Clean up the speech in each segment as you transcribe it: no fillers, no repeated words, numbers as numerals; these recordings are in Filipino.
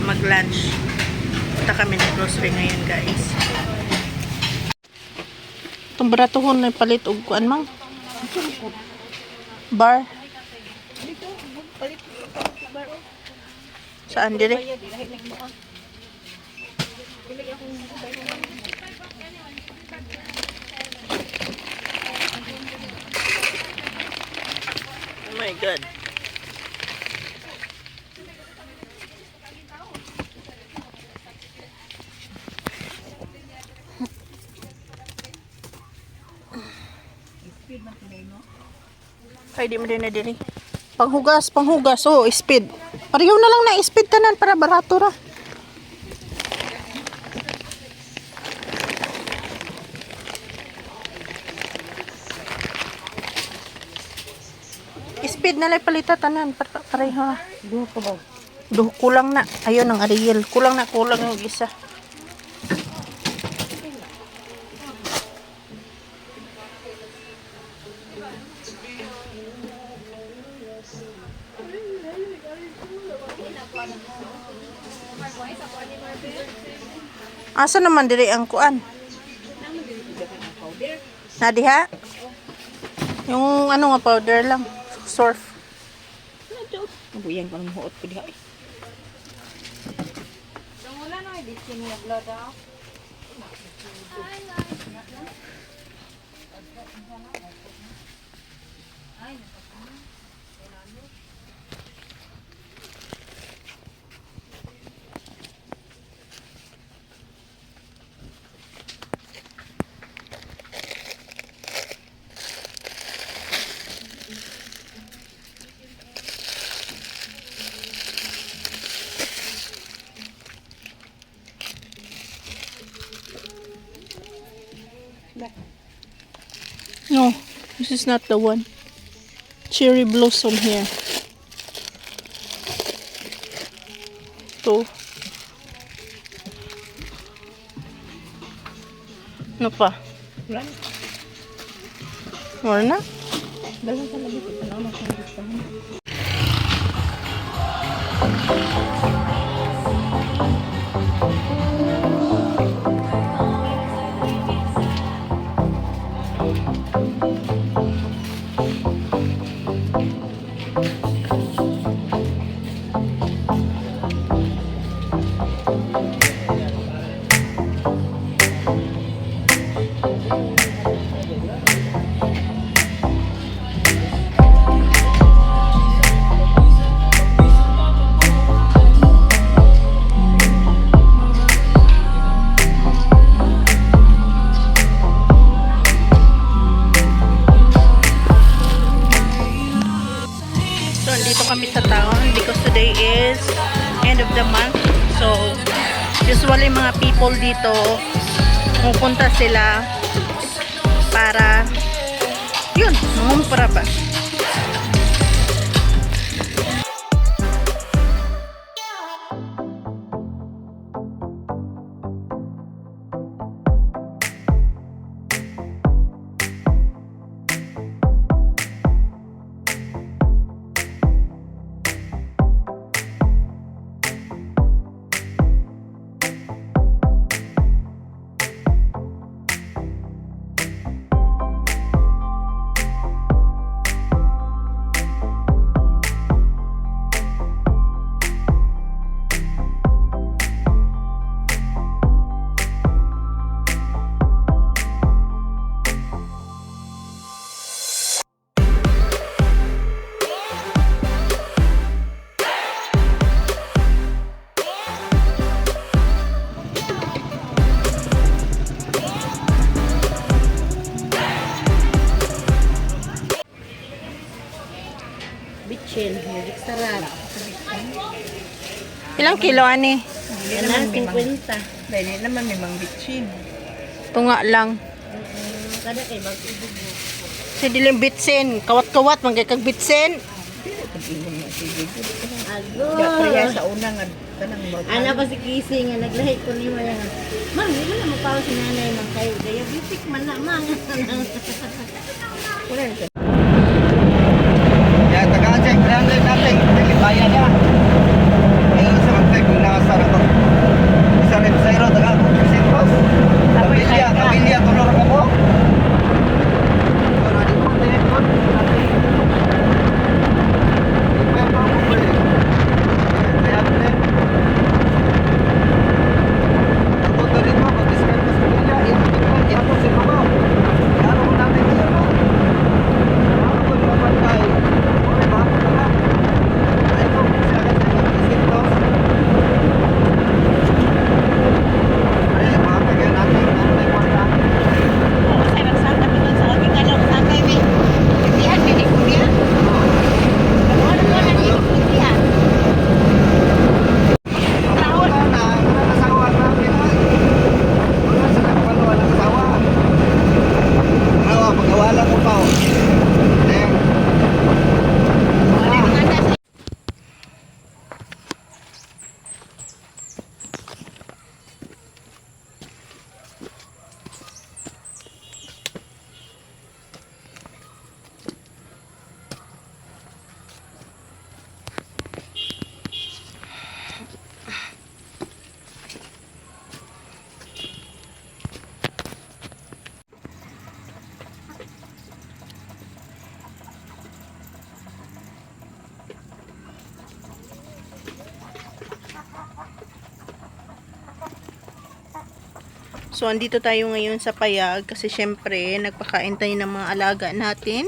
mag-lunch. Punta kami ng grocery ngayon, guys. Itong baratuhon na palit og kuan mang bar. Saan dire? Oh my God. Ay, di mo din na diri. Panghugas. Oh, speed. Pareho na lang na speed tanan para barato ra. Speed na lang palita tanan para pareho na. Duha pa ba? Duh, kulang na. Ayun ang Ariel. Kulang yung isa. Asa naman diri ang kuan? Na diha? Yung ano nga powder lang. Surf. Mabuyan pa ng huot ko diha. Wala na di siya naglada. No, this is not the one. Cherry blossom here. Ito. Ano pa? Wala na? Dalang sa labi ito na sa listahan. usually mga people dito, pupunta sila para, yun, mangumpara ba? Bitchin, magic sarap. Ilang kilo, ani? Yan 50. Dahil naman may mang bitchin. Tunga lang. Kada kay mag-ibig mo. Si dilim bitsin. Kawat-kawat, manggay kag bitsin. Ago. Kaya sa una nga, kanang Ana pa si Kisi nga naglahi ko ni Maya nga. Ma'am, di ba na mapaw si nanay ng kayo? Diabetic man na, mang. Ya, taga-check 300 natin. Nilibaya niya. Ayun sa mag-check kung nakasara ko. Isa rin zero, taga-check. Kapilya, tulor ka mo. So, andito tayo ngayon sa Payag kasi syempre, nagpakain tayo ng mga alaga natin.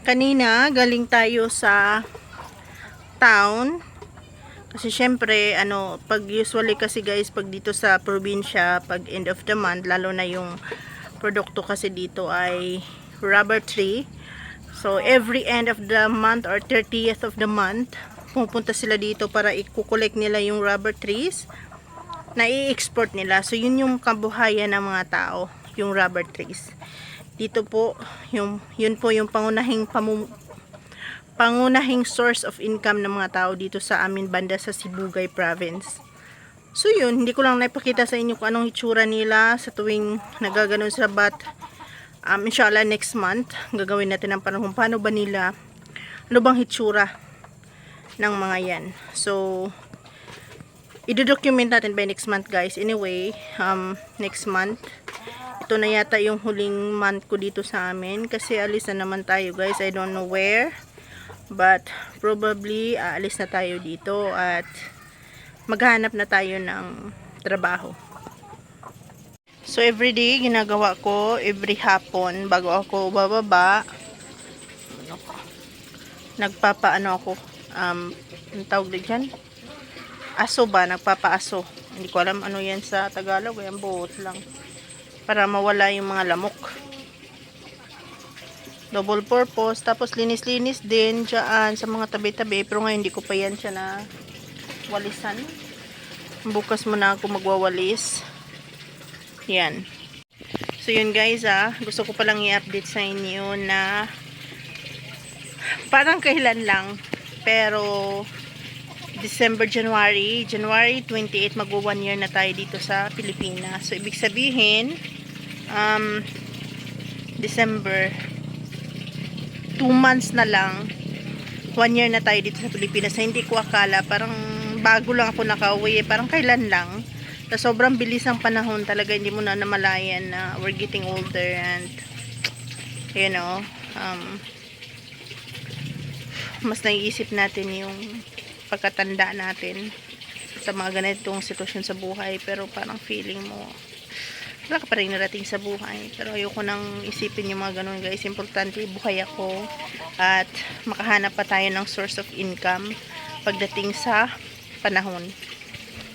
Kanina, galing tayo sa town. Kasi syempre, pag usually kasi guys, pag dito sa probinsya, pag end of the month, lalo na yung produkto kasi dito ay rubber tree. So, every end of the month or 30th of the month, pupunta sila dito para i-collect nila yung rubber trees na i-export nila. So, yun yung kabuhayan ng mga tao, yung rubber trees. Dito po, yun po yung pangunahing source of income ng mga tao dito sa amin banda sa Sibugay Province. So, yun, hindi ko lang naipakita sa inyo kung anong hitsura nila sa tuwing nagaganon sila, but inshallah next month, gagawin natin ang panahon paano ba nila, ano bang hitsura ng mga yan. So, i-document natin by next month guys. Anyway, next month, ito na yata yung huling month ko dito sa amin kasi alis na naman tayo guys. I don't know where, but probably aalis na tayo dito at maghanap na tayo ng trabaho. So, everyday ginagawa ko, every hapon bago ako bababa, nagpapaano ako, ang tawag din dyan, aso ba, nagpapaaso. Hindi ko alam ano yan sa Tagalog, yan buhot lang para mawala yung mga lamok. Double purpose. Tapos linis-linis din dyan sa mga tabi-tabi. Pero ngayon hindi ko pa yan siya na walisan. Bukas muna ako magwawalis. Yan. So yun guys gusto ko palang i-update sa inyo na parang kailan lang. Pero December, January 28 magwa 1 year na tayo dito sa Pilipinas. So ibig sabihin December 2 months na lang 1 year na tayo dito sa Pilipinas. Hindi ko akala, parang bago lang ako nakauwi, parang kailan lang. Na sobrang bilis ng panahon talaga, hindi mo na namalayan na we're getting older and you know, mas naiisip natin yung pagkatanda natin sa mga ganitong sitwasyon sa buhay. Pero parang feeling mo wala ka pa rin narating sa buhay. Pero ayoko nang isipin yung mga ganun guys. Importante buhay ako at makahanap pa tayo ng source of income pagdating sa panahon.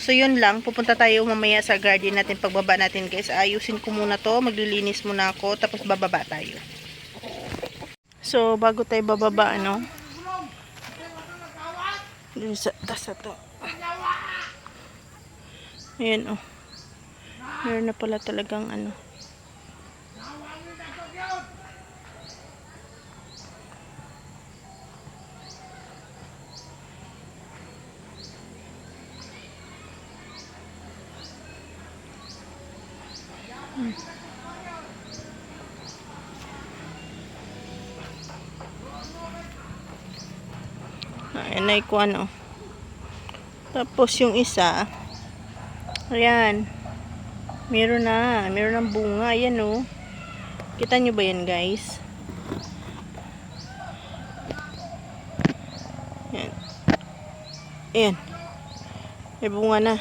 So yun lang, pupunta tayo mamaya sa garden natin pagbaba natin guys. Ayusin ko muna to, maglilinis muna ako, tapos bababa tayo. So bago tayo bababa dun sa tasa to. Ayan meron na pala talagang Ayan ko tapos yung isa ayan meron ng bunga. Ayan kita nyo ba yan guys? Ayan may bunga na.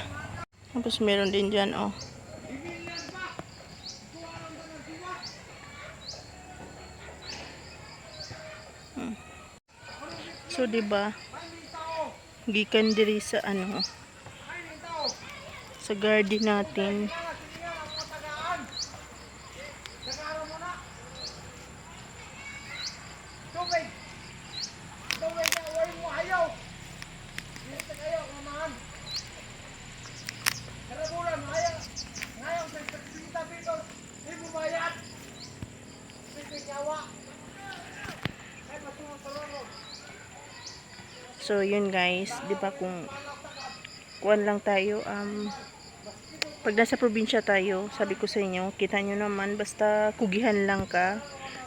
Tapos meron din dyan so diba gikan diri sa sa garden natin. So yun guys, 'di ba kung kuan lang tayo pag nasa probinsya tayo, sabi ko sa inyo, kita nyo naman basta kugihan lang ka,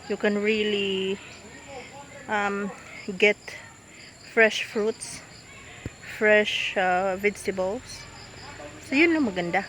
you can really get fresh fruits, fresh vegetables. So yun lang maganda.